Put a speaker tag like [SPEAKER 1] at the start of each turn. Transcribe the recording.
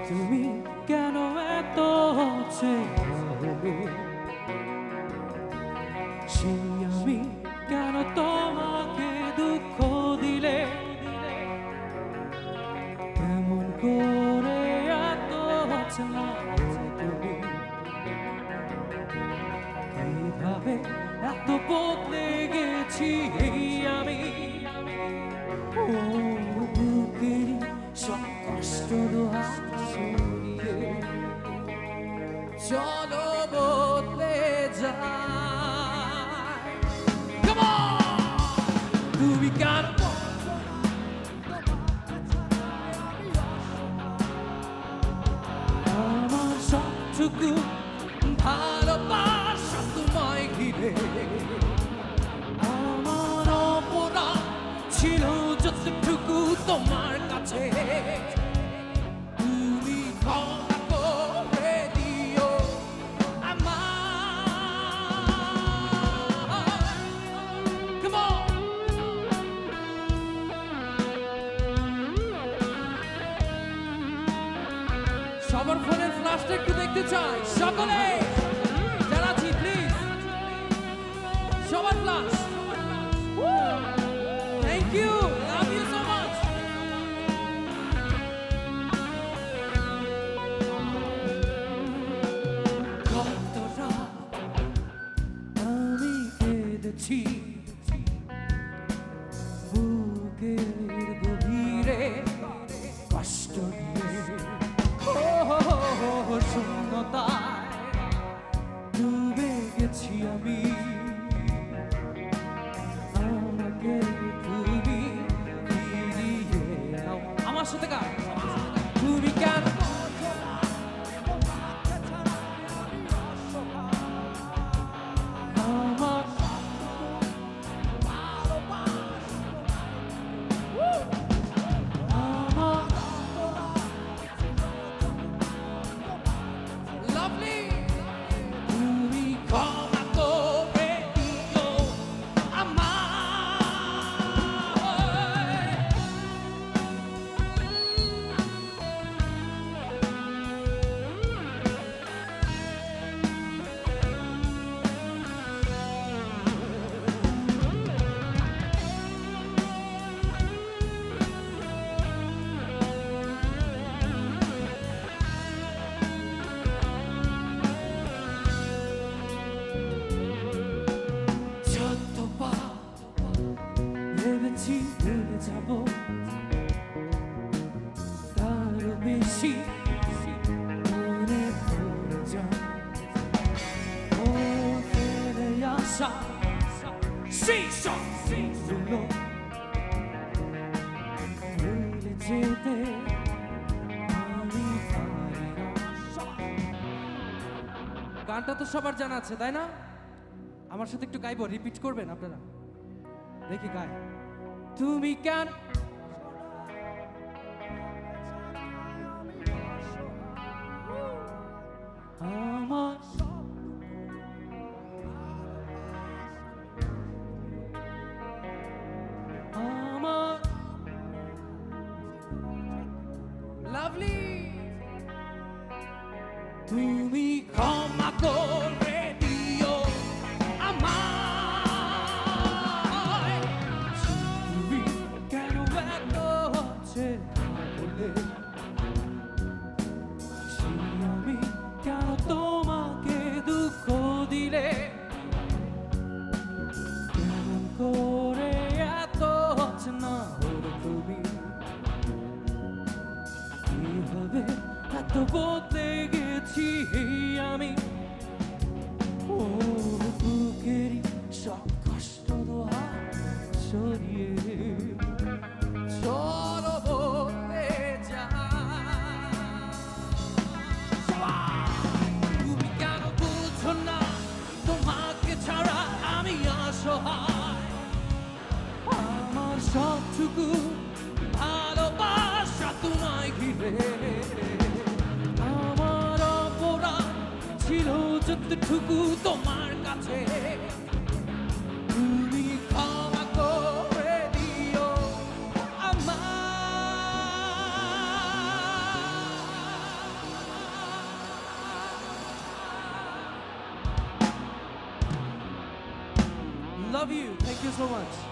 [SPEAKER 1] তুমি কেন এত আমি কেন তোমাকে দুঃখ দিলে কেমন করে এত অচেনা তুমি কিভাবে এত বদলে গেছি আমি ও বুকের সব কষ্ট দোহা শুনিয়ে চলো বদলে যায়। Come on! তুমি কেন আমার সবটুকু ভালোবাসা তোমায় ঘিরে আমার অপরাধ ছিল যতটুকু তোমার কাছে তুমি ক্ষমা করে দিও আমায়। Come on! সবার ফোনের ফ্ল্যাশটা একটু দেখতে চাই সকলে যারা আছি প্লিজ সবার flash. Thank you, love you so much. কত রাত আমি কেঁদেছি বুকের গভীরে কষ্ট নিয়ে শূন্যতায় ডুবে গেছি আমি আমাকে তুমি ফিরিয়ে নাও। আমার সাথে গাও তুমি কেন আমার lovely তুমি ক্ষমা করে দিও আমায়। যতবার ভেবেছি ভুলে যাব তারও বেশি মনে পড়ে যায় ও ফিরে আসা সেই সব দিনগুলো ভুলে যেতে আমি পারি না। গানটা তো সবার জানা আছে তাই না? আমার সাথে একটু গাইবো, রিপিট করবেন আপনারা? দেখি গায়। তুমি কেন আমার আমার লাভলি তুমি ক্ষমা করে দিও আমায়। তুমি কেন এত বলে আমি কেন তোমাকে দুঃখ দিলে কেমন করে এত না হলো তুমি কিভাবে এত বদলে গেছি আমি ও বুকের সব কষ্ট দোহা সরিয়ে চলো বদলে তুমি কেন বুঝো না তোমাকে ছাড়া আমি অসহায় আমার সবটুকু ভালোবাসা তোমায় ঘিরে আমার অপরাধ ছিল যতটুকু তোমার কাছে তুমি ক্ষমা করে দিও আমায়।
[SPEAKER 2] Love you, thank you so much.